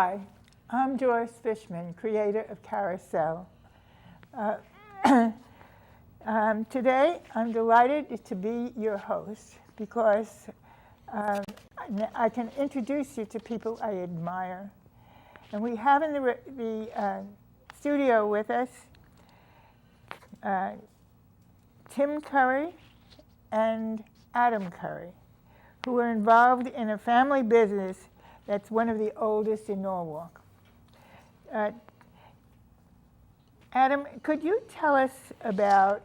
Hi, I'm Doris Fishman, creator of Carousel. Uh, Today, I'm delighted to be your host because I can introduce you to people I admire. And we have in the studio with us Tim Currie and Adam Currie, who are involved in a family business that's one of the oldest in Norwalk. Adam, could you tell us about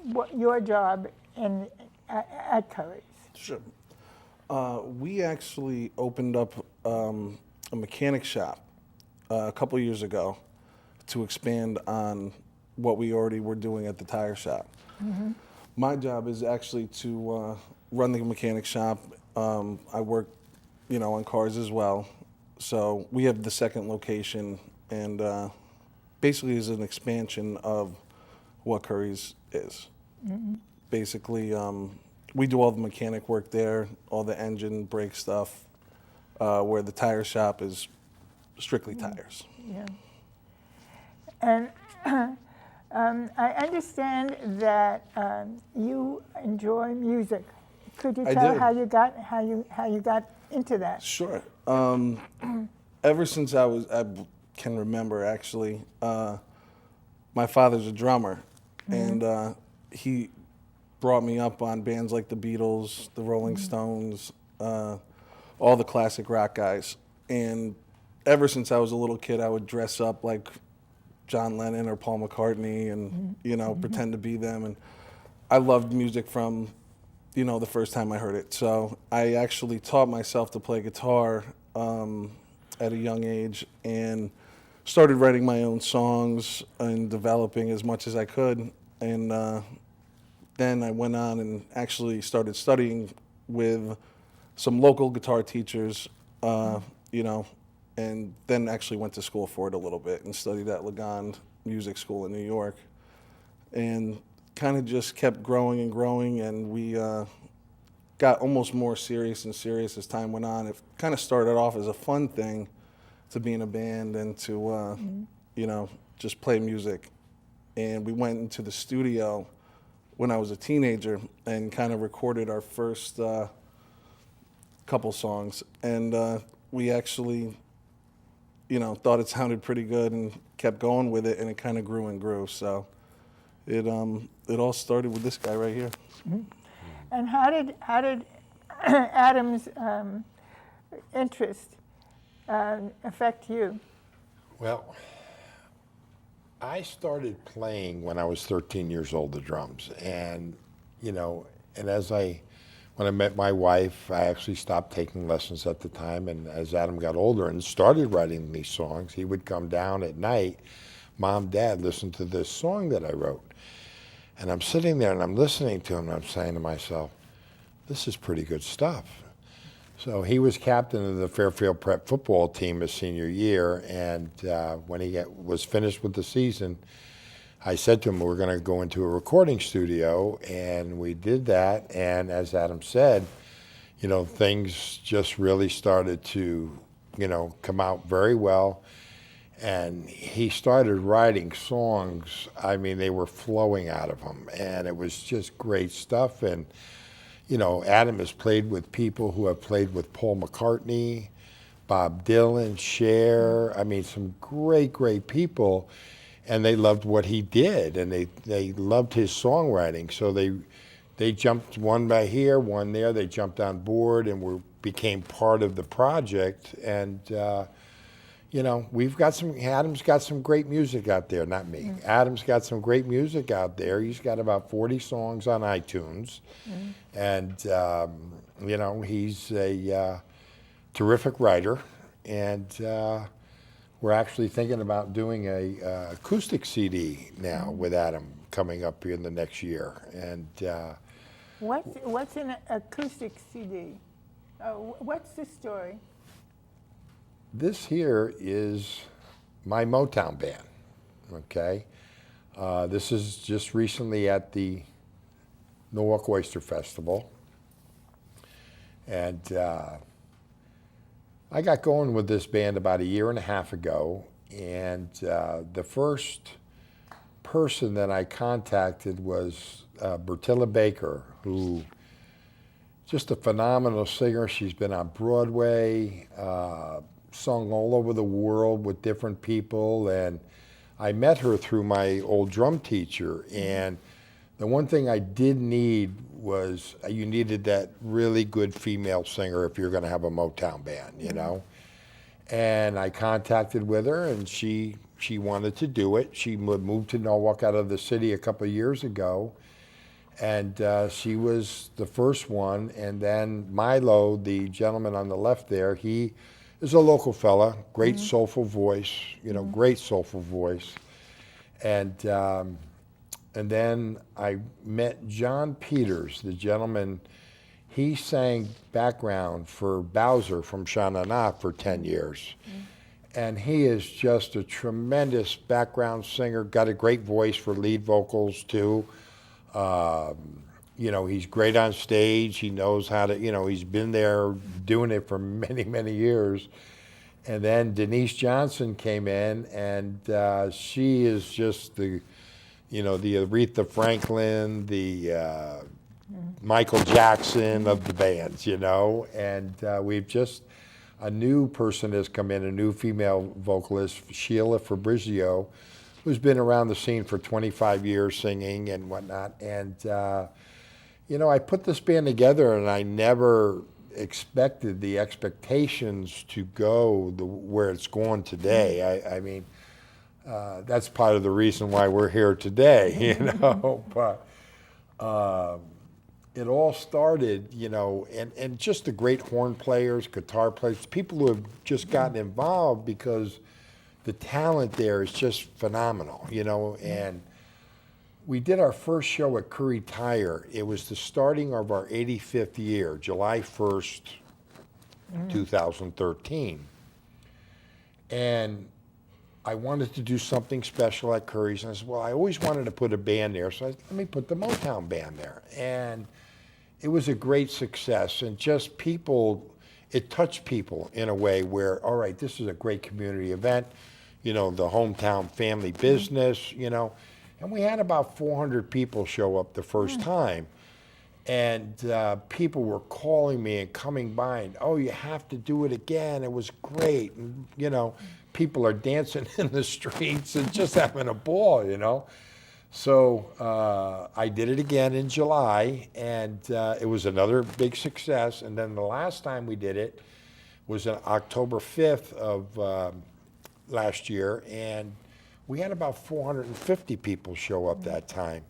what your job at Currie's? Sure. We actually opened up a mechanic shop a couple years ago to expand on what we already were doing at the tire shop. Mm-hmm. My job is actually to run the mechanic shop. I work, on cars as well. So we have the second location, and basically is an expansion of what Currie's is. Mm-hmm. Basically, we do all the mechanic work there, all the engine, brake stuff, where the tire shop is strictly tires. Yeah. And I understand that you enjoy music. Could you tell how you got into that? Sure. Ever since I can remember, actually, my father's a drummer, mm-hmm. and he brought me up on bands like the Beatles, the Rolling mm-hmm. Stones, all the classic rock guys. And ever since I was a little kid, I would dress up like John Lennon or Paul McCartney and, mm-hmm. pretend to be them. And I loved music from, the first time I heard it. So I actually taught myself to play guitar at a young age and started writing my own songs and developing as much as I could. And then I went on and actually started studying with some local guitar teachers, and then actually went to school for it a little bit and studied at Legond Music School in New York. And kind of just kept growing and growing, and we got almost more serious and serious as time went on. It kind of started off as a fun thing to be in a band and to, mm-hmm. Just play music. And we went into the studio when I was a teenager and kind of recorded our first couple songs. And we actually, thought it sounded pretty good and kept going with it, and it kind of grew and grew. So it all started with this guy right here. Mm-hmm. And how did Adam's interest affect you? Well, I started playing when I was 13 years old, the drums. And, when I met my wife, I actually stopped taking lessons at the time. And as Adam got older and started writing these songs, he would come down at night, Mom, Dad, listen to this song that I wrote. And I'm sitting there and I'm listening to him and I'm saying to myself, this is pretty good stuff. So he was captain of the Fairfield Prep football team his senior year, and when he was finished with the season, I said to him, we're going to go into a recording studio, and we did that, and as Adam said, things just really started to, come out very well, and he started writing songs. I mean, they were flowing out of him, and it was just great stuff. And Adam has played with people who have played with Paul McCartney, Bob Dylan, Cher. I mean, some great people, and they loved what he did, and they loved his songwriting. So they jumped one by here, one there. They jumped on board and became part of the project. And Adam's got some great music out there, not me. Mm-hmm. Adam's got some great music out there. He's got about 40 songs on iTunes. Mm-hmm. And, he's a terrific writer. And we're actually thinking about doing a acoustic CD now mm-hmm. with Adam coming up in the next year. And what's an acoustic CD? What's the story? This here is my Motown band, okay? This is just recently at the Norwalk Oyster Festival. And I got going with this band about a year and a half ago, and the first person that I contacted was Bertilla Baker, who just a phenomenal singer. She's been on Broadway, sung all over the world with different people, and I met her through my old drum teacher. And the one thing I did need was you needed that really good female singer if you're going to have a Motown band, you know. And I contacted with her, and she wanted to do it. She moved to Norwalk out of the city a couple of years ago, and she was the first one. And then Milo, the gentleman on the left there, he is a local fella, great soulful voice, you know, great soulful voice. And then I met John Peters, the gentleman. He sang background for Bowser from Sha Na Na for 10 years. And he is just a tremendous background singer, got a great voice for lead vocals too. You know, he's great on stage. He knows how to, you know, he's been there doing it for many, many years. And then Denise Johnson came in, and she is just the, you know, the Aretha Franklin, the Michael Jackson of the bands, you know. And we've just, a new person has come in, a new female vocalist, Sheila Fabrizio, who's been around the scene for 25 years singing and whatnot. And, you know, I put this band together, and I never expected the expectations to go where it's going today. I mean, that's part of the reason why we're here today, you know. But it all started, you know, and just the great horn players, guitar players, people who have just gotten involved because the talent there is just phenomenal, you know. And we did our first show at Currie Tire. It was the starting of our 85th year, July 1st, 2013. And I wanted to do something special at Currie's. And I said, well, I always wanted to put a band there, so let me put the Motown band there. And it was a great success. And just people, it touched people in a way where, all right, this is a great community event, you know, the hometown family business, you know. And we had about 400 people show up the first time. And people were calling me and coming by, and, oh, you have to do it again. It was great. And, you know, people are dancing in the streets and just having a ball, you know. So I did it again in July, and it was another big success. And then the last time we did it was on October 5th of last year, and we had about 450 people show up that time.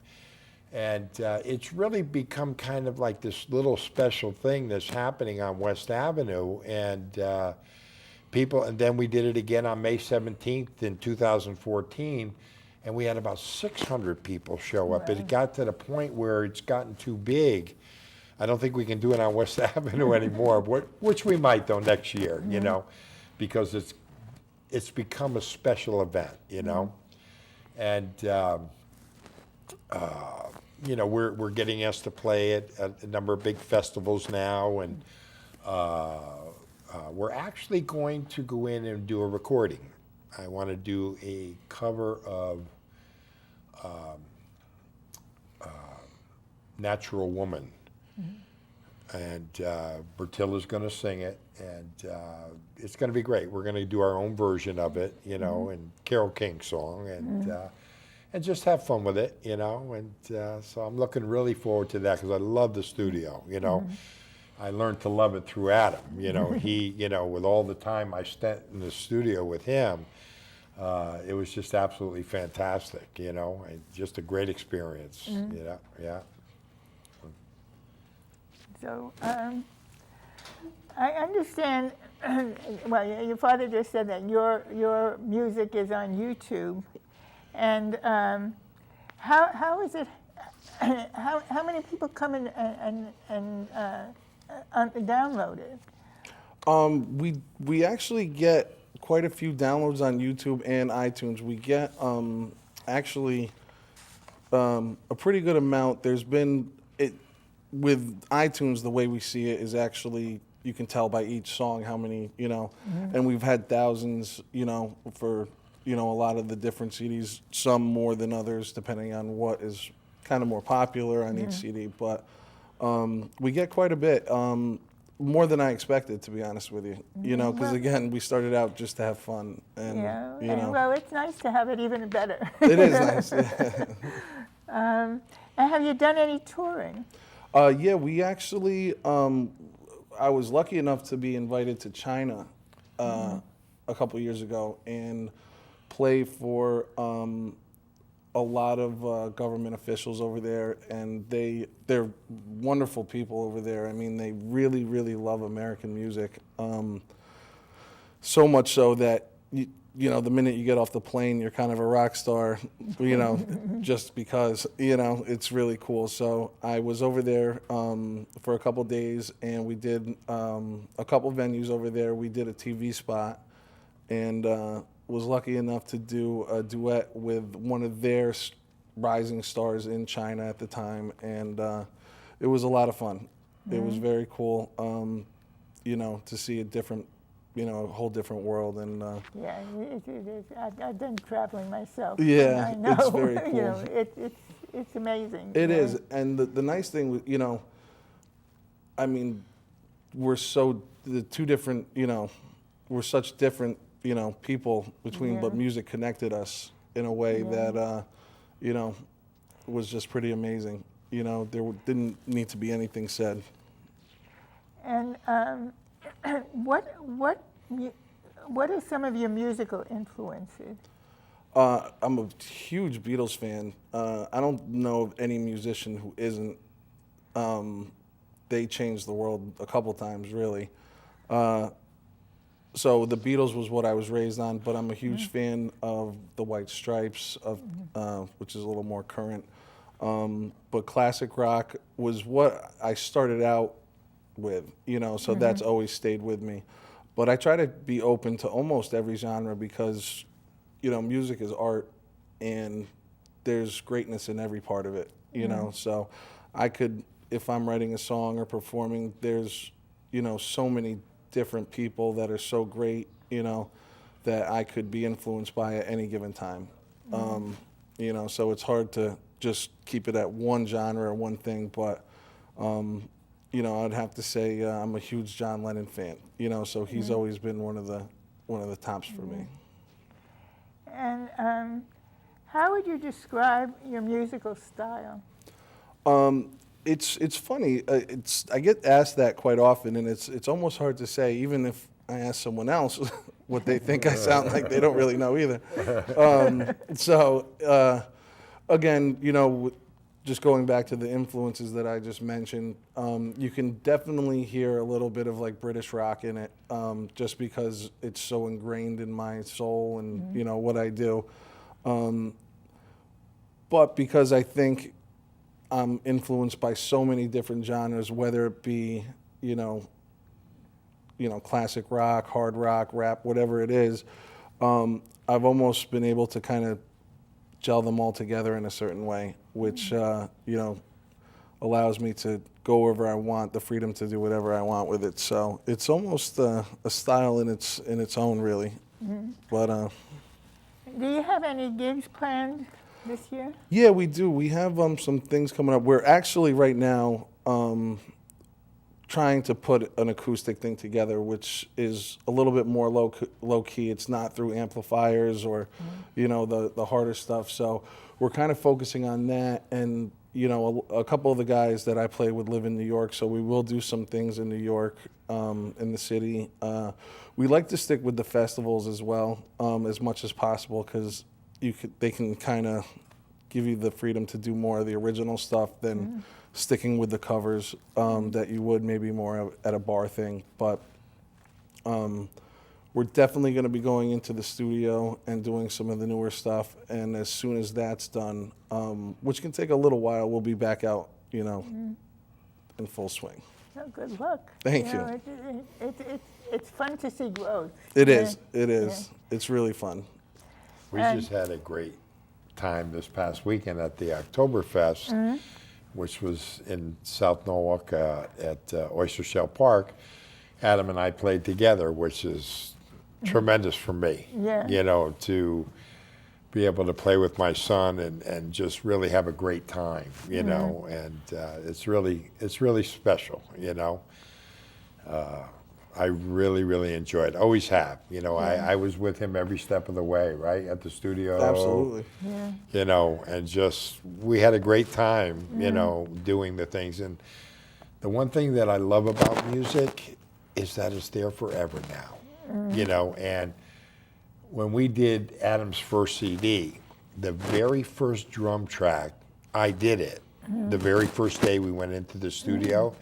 And it's really become kind of like this little special thing that's happening on West Avenue. And people, and then we did it again on May 17th in 2014, and we had about 600 people show up. It got to the point where it's gotten too big. I don't think we can do it on West Avenue anymore, which we might though next year, you know, because it's become a special event, you know. And you know, we're getting asked to play at a number of big festivals now, and we're actually going to go in and do a recording. I want to do a cover of Natural Woman. And Bertilla's going to sing it, and it's going to be great. We're going to do our own version of it, you know, and Carole King's song, and just have fun with it, you know. And so I'm looking really forward to that because I love the studio, you know. I learned to love it through Adam, you know. He, you know, with all the time I spent in the studio with him, it was just absolutely fantastic, you know, and just a great experience, you know, yeah. So I understand, well, your father just said that your music is on YouTube. And how is it, how many people come in and download it? We actually get quite a few downloads on YouTube and iTunes. We get actually a pretty good amount. There's been, with iTunes, the way we see it is actually you can tell by each song how many, and we've had thousands, for, a lot of the different CDs, some more than others, depending on what is kind of more popular on each CD. But we get quite a bit, more than I expected, to be honest with you. Because Well- again, we started out just to have fun, and well, it's nice to have it even better. it is nice. Yeah. And have you done any touring? Yeah, we actually. I was lucky enough to be invited to China a couple years ago and play for a lot of government officials over there, and they're wonderful people over there. I mean, they really, really love American music. So much so that the minute you get off the plane, you're kind of a rock star, just because, it's really cool. So I was over there for a couple days, and we did a couple venues over there. We did a TV spot, and was lucky enough to do a duet with one of their rising stars in China at the time, and it was a lot of fun. It was very cool, to see a different, a whole different world. And Yeah, it is. I've done traveling myself. Yeah, and I know, it's very cool. It's amazing. It is, and the nice thing, I mean, the two different, we're such different, people between, but music connected us in a way that, was just pretty amazing. There didn't need to be anything said. And what are some of your musical influences? I'm a huge Beatles fan. I don't know of any musician who isn't. They changed the world a couple times, really. So the Beatles was what I was raised on, but I'm a huge fan of the White Stripes, which is a little more current. But classic rock was what I started out with, so that's always stayed with me. But I try to be open to almost every genre because, music is art, and there's greatness in every part of it, So I could, if I'm writing a song or performing, there's, so many different people that are so great, that I could be influenced by at any given time. So it's hard to just keep it at one genre or one thing, but I'd have to say I'm a huge John Lennon fan. So he's always been one of the tops for me. And how would you describe your musical style? It's funny. I get asked that quite often, and it's almost hard to say. Even if I ask someone else what they think I sound like, they don't really know either. Again, just going back to the influences that I just mentioned, you can definitely hear a little bit of like British rock in it, just because it's so ingrained in my soul and what I do. But because I think I'm influenced by so many different genres, whether it be classic rock, hard rock, rap, whatever it is, I've almost been able to kind of gel them all together in a certain way, which allows me to go wherever I want, the freedom to do whatever I want with it. So it's almost a style in its own, really. But Do you have any gigs planned this year? yeah, we do. We have some things coming up. We're actually right now trying to put an acoustic thing together, which is a little bit more low key. It's not through amplifiers or the harder stuff. So we're kind of focusing on that. And a couple of the guys that I play with live in New York, so we will do some things in New York, in the city. We like to stick with the festivals as well, as much as possible, because they can kind of give you the freedom to do more of the original stuff than sticking with the covers that you would maybe more at a bar thing. But we're definitely going to be going into the studio and doing some of the newer stuff. And as soon as that's done, which can take a little while, we'll be back out, in full swing. Oh, good luck. Thank you. It's fun to see growth. It is. It is. It's really fun. We just had a great time this past weekend at the Oktoberfest, which was in South Norwalk at Oyster Shell Park. Adam and I played together, which is tremendous for me. Yeah. You know, to be able to play with my son and just really have a great time, you know, and it's really special, you know. I really, really enjoyed it. Always have. You know, I was with him every step of the way, right, at the studio. Absolutely. Yeah. You know, and just, we had a great time, you know, doing the things. And the one thing that I love about music is that it's there forever now, you know. And when we did Adam's first CD, the very first drum track, I did it. The very first day we went into the studio,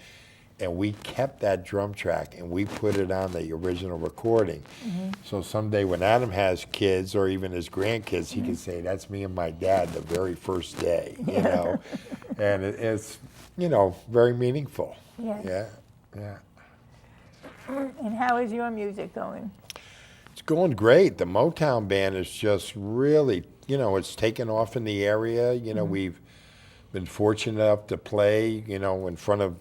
and we kept that drum track and we put it on the original recording. So someday when Adam has kids or even his grandkids, he can say, that's me and my dad the very first day, you know. And it's, you know, very meaningful. Yes. Yeah. And how is your music going? It's going great. The Motown band is just really, you know, it's taken off in the area. You know, we've been fortunate enough to play, you know, in front of,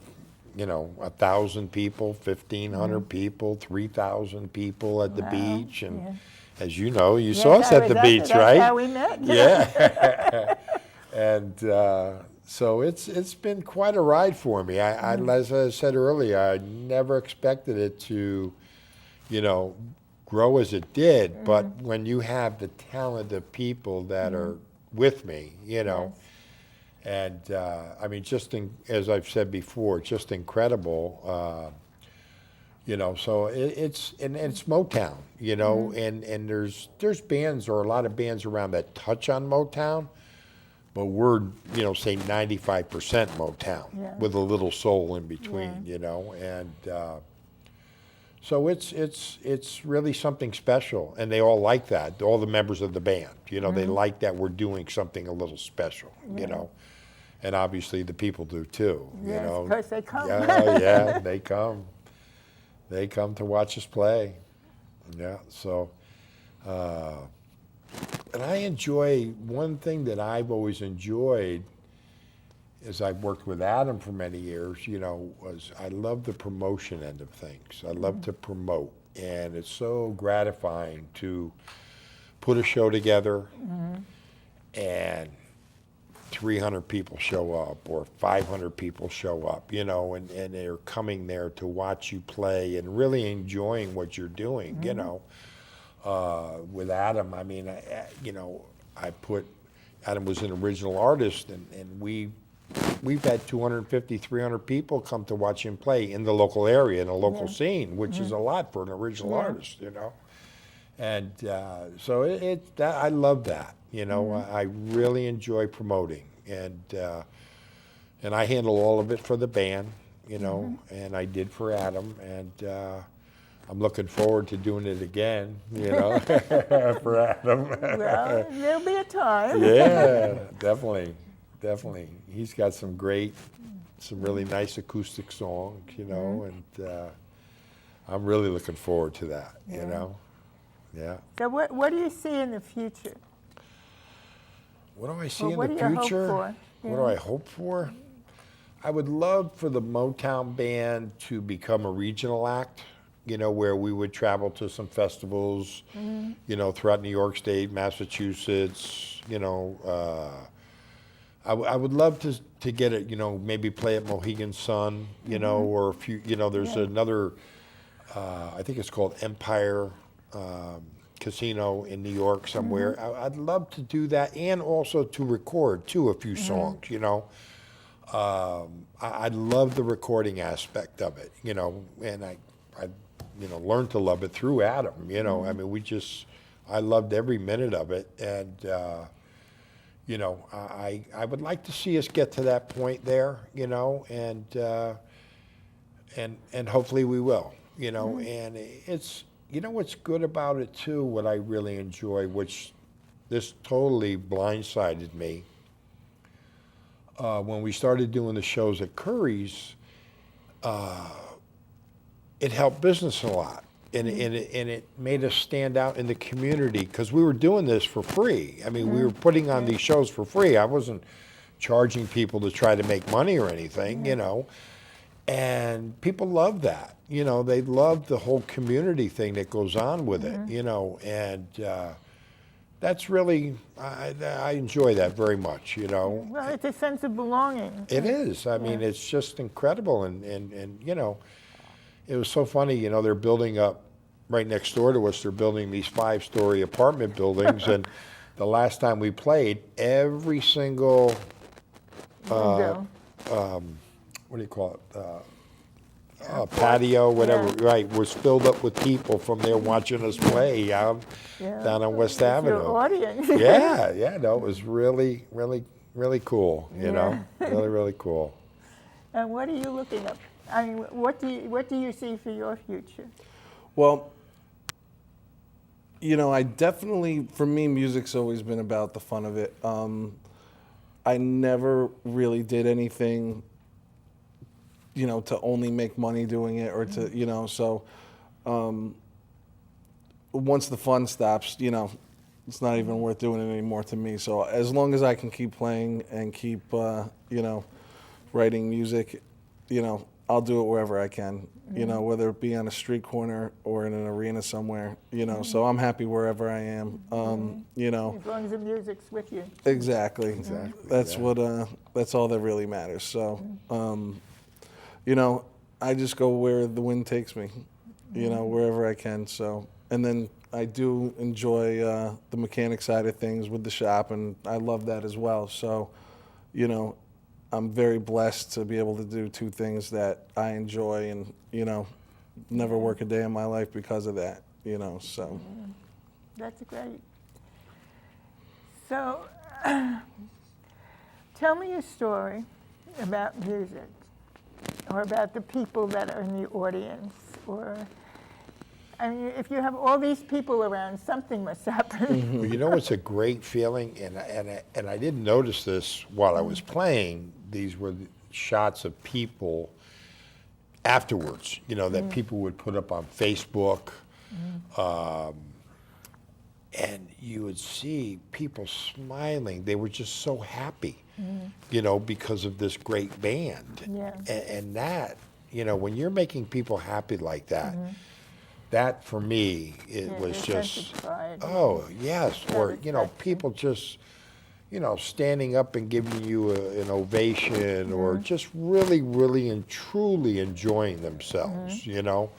you know, 1,000 people, 1,500 people, 3,000 people at the beach. And as you know, you saw us at the beach, right? That's how we met. Yeah. And so it's been quite a ride for me. As I said earlier, I never expected it to, you know, grow as it did. But when you have the talented people that are with me, you know, and I mean, as I've said before, just incredible. You know, so it's Motown, you know, and there's bands or a lot of bands around that touch on Motown, but we're, you know, say 95% Motown with a little soul in between, you know, and so it's really something special, and they all like that. All the members of the band, you know, they like that we're doing something a little special, you know, and obviously the people do too, you know. Of course they come. Yeah, they come. They come to watch us play. Yeah, so, and I enjoy, one thing that I've always enjoyed as I've worked with Adam for many years, you know, was I love the promotion end of things. I love to promote, and it's so gratifying to put a show together and 300 people show up or 500 people show up, you know, and they're coming there to watch you play and really enjoying what you're doing, you know. With Adam, I mean, you know, Adam was an original artist, and we've had 250, 300 people come to watch him play in the local area, in a local scene, which is a lot for an original artist, you know. And so I love that, you know. I really enjoy promoting, and I handle all of it for the band, you know, and I did for Adam, and I'm looking forward to doing it again, you know, for Adam. Well, there'll be a time. Yeah, definitely. He's got some really nice acoustic songs, you know, and I'm really looking forward to that, you know. Yeah. So what do you see in the future? What do I see Well, in what the do you hope future? for? What do I hope for? I would love for the Motown band to become a regional act, you know, where we would travel to some festivals, you know, throughout New York State, Massachusetts, you know. I would love to get it, you know, maybe play at Mohegan Sun, you know, or a few, you know, there's another, I think it's called Empire Casino in New York somewhere. I'd love to do that, and also to record too a few songs, you know. I love the recording aspect of it, you know, and I you know, learned to love it through Adam, you know. I mean, I loved every minute of it, and you know, I would like to see us get to that point there, you know, and hopefully we will, you know. And it's, you know, what's good about it too, what I really enjoy, which this totally blindsided me, when we started doing the shows at Currie's, it helped business a lot. And it made us stand out in the community, because we were doing this for free. I mean, we were putting on these shows for free. I wasn't charging people to try to make money or anything, you know. And people love that. You know, they love the whole community thing that goes on with it, you know, and that's really, I enjoy that very much, you know. Well, it's a sense of belonging. It is. I mean, it's just incredible. And, you know, it was so funny, you know, they're building up right next door to us, they're building these 5-story apartment buildings. And the last time we played, every single, Window. what do you call it? Patio, whatever, right, was filled up with people from there watching us play down on West It's Avenue. your audience. Yeah, no, it was really, really, really cool, you know, really, really cool. And what are you looking up? I mean, what do you see for your future? Well, you know, I definitely, for me, music's always been about the fun of it. I never really did anything, you know, to only make money doing it or to, you know, so once the fun stops, you know, it's not even worth doing it anymore to me. So as long as I can keep playing and keep, you know, writing music, you know, I'll do it wherever I can, you know, whether it be on a street corner or in an arena somewhere, you know, so I'm happy wherever I am, you know. As long as the music's with you. Exactly. That's what, that's all that really matters. So, you know, I just go where the wind takes me, you know, wherever I can. So, and then I do enjoy the mechanic side of things with the shop, and I love that as well. So, you know, I'm very blessed to be able to do two things that I enjoy, and, you know, never work a day in my life because of that, you know, so. That's great. So, tell me a story about music, or about the people that are in the audience, or, I mean, if you have all these people around, something must happen. Well, you know, it's a great feeling, and I didn't notice this while I was playing. These were the shots of people afterwards, you know, that people would put up on Facebook. And you would see people smiling. They were just so happy, you know, because of this great band. Yeah. And that, you know, when you're making people happy like that, that for me, it was there's a sense just, of pride. oh, yes. Or, you know, Satisfaction. people just, you know, standing up and giving you an ovation, or just really, really and truly enjoying themselves, you know.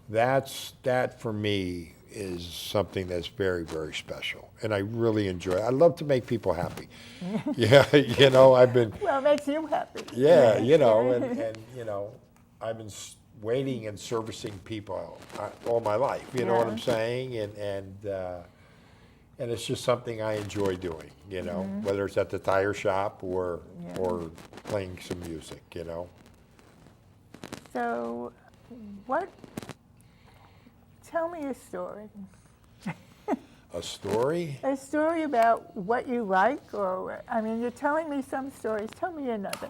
That for me is something that's very, very special, and I really enjoy it. I love to make people happy. Yeah, you know, I've been, Well, it makes you happy. yeah, you know, and you know, I've been waiting and servicing people all my life. You know what I'm saying? And it's just something I enjoy doing. You know, whether it's at the tire shop or playing some music. You know. So, tell me a story. A story? A story about what you like, or, I mean, you're telling me some stories. Tell me another.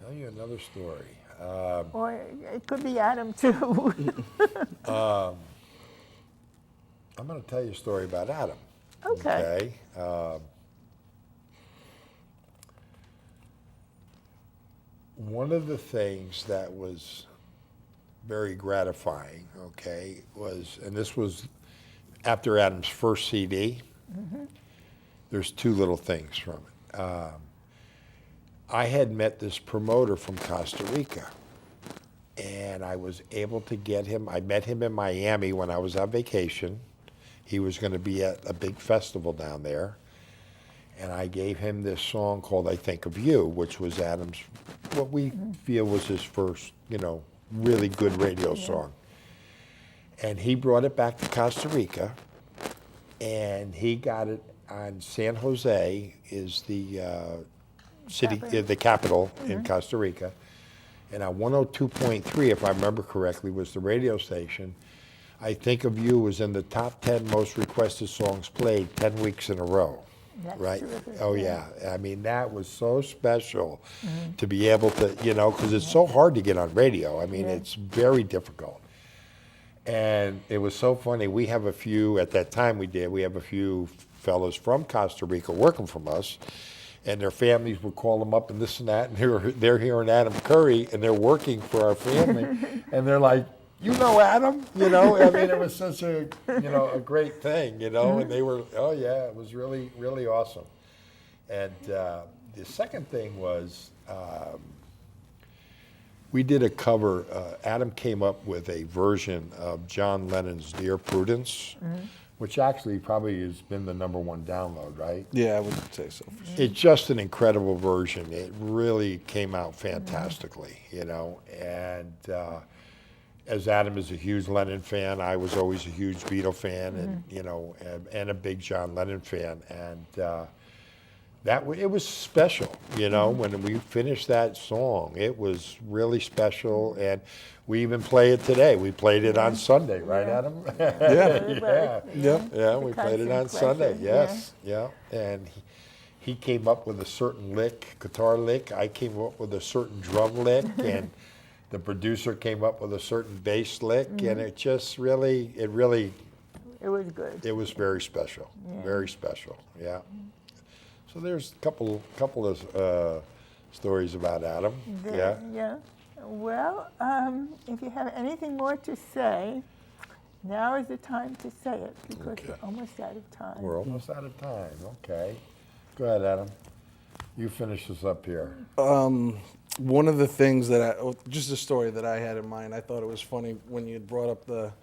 Tell you another story. Or it could be Adam, too. I'm going to tell you a story about Adam. Okay. One of the things that was very gratifying, okay, was, and this was after Adam's first CD, there's two little things from it. I had met this promoter from Costa Rica, and I was able to get him. I met him in Miami when I was on vacation. He was going to be at a big festival down there, and I gave him this song called I Think of You, which was Adam's, what we feel was his first, you know, really good radio song. And he brought it back to Costa Rica, and he got it on San Jose, is the city, the capital in Costa Rica. And on 102.3, if I remember correctly, was the radio station. I Think of You was in the top 10 most requested songs played 10 weeks in a row. That's Right? terrific, Oh, yeah. I mean, that was so special to be able to, you know, because it's so hard to get on radio. I mean, it's very difficult. And it was so funny. We have a few, at that time we have a few fellows from Costa Rica working from us. and their families would call them up and this and that, and they're hearing Adam Currie, and they're working for our family, and they're like, you know Adam, you know. I mean, it was such a a great thing, you know, and they were, oh yeah, it was really really awesome. And the second thing was. We did a cover. Adam came up with a version of John Lennon's "Dear Prudence," which actually probably has been the #1 download, right? Yeah, I would say so. For sure. It's just an incredible version. It really came out fantastically, you know. And as Adam is a huge Lennon fan, I was always a huge Beatle fan, and and a big John Lennon fan, and. It was special, you know, when we finished that song. It was really special, and we even play it today. We played it on Sunday, right, Adam? Yeah, we played it on Sunday, yes, yeah. And he came up with a certain lick, guitar lick. I came up with a certain drum lick, and the producer came up with a certain bass lick, and it just really, it was good. It was very special, very special, yeah. So there's a couple of stories about Adam. Yeah. Well, if you have anything more to say, now is the time to say it, because we're almost out of time. We're almost out of time. Okay. Go ahead, Adam. You finish us up here. One of the things just a story that I had in mind. I thought it was funny when you had brought up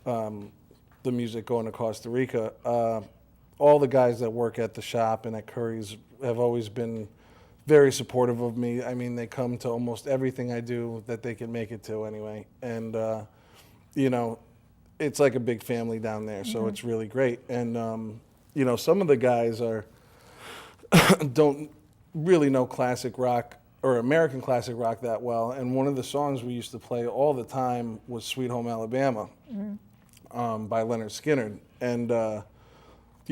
the music going to Costa Rica. All the guys that work at the shop and at Currie's have always been very supportive of me. I mean, they come to almost everything I do that they can make it to anyway. And, it's like a big family down there, so it's really great. And, some of the guys don't really know classic rock or American classic rock that well. And one of the songs we used to play all the time was Sweet Home Alabama by Leonard Skinner. And,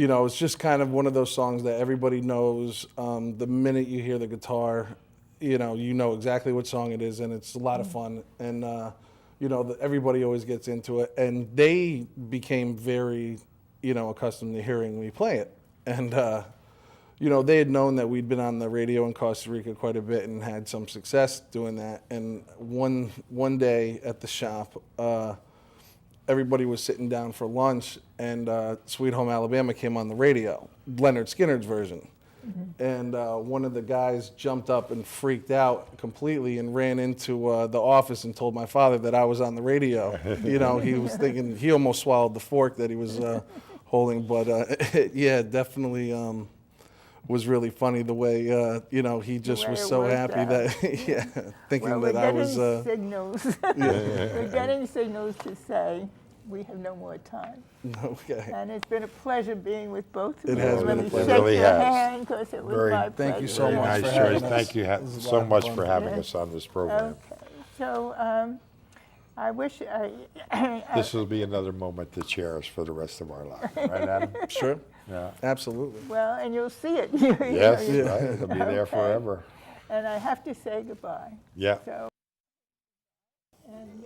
it's just kind of one of those songs that everybody knows. The minute you hear the guitar, you know exactly what song it is, and it's a lot of fun. And, everybody always gets into it. And they became very, accustomed to hearing me play it. And, they had known that we'd been on the radio in Costa Rica quite a bit and had some success doing that. And one day at the shop, everybody was sitting down for lunch, and Sweet Home Alabama came on the radio, Leonard Skinner's version. And one of the guys jumped up and freaked out completely and ran into the office and told my father that I was on the radio. He was thinking, he almost swallowed the fork that he was holding. But yeah, definitely was really funny the way, he just was so happy that, thinking that I was... signals. We're getting signals to say we have no more time. Okay. And it's been a pleasure being with both of you. It has been a pleasure. Shake It really your has. hand, because it was my pleasure. Thank you so much Nice for choice. having us. Thank you This is a so lot of much fun. for having us on this program. Okay. So I wish This will be another moment to cherish for the rest of our lives. Right, Adam? Sure. Yeah. Absolutely. well, and you'll see it. Yes, right. It'll be there forever. And I have to say goodbye. Yeah. So, and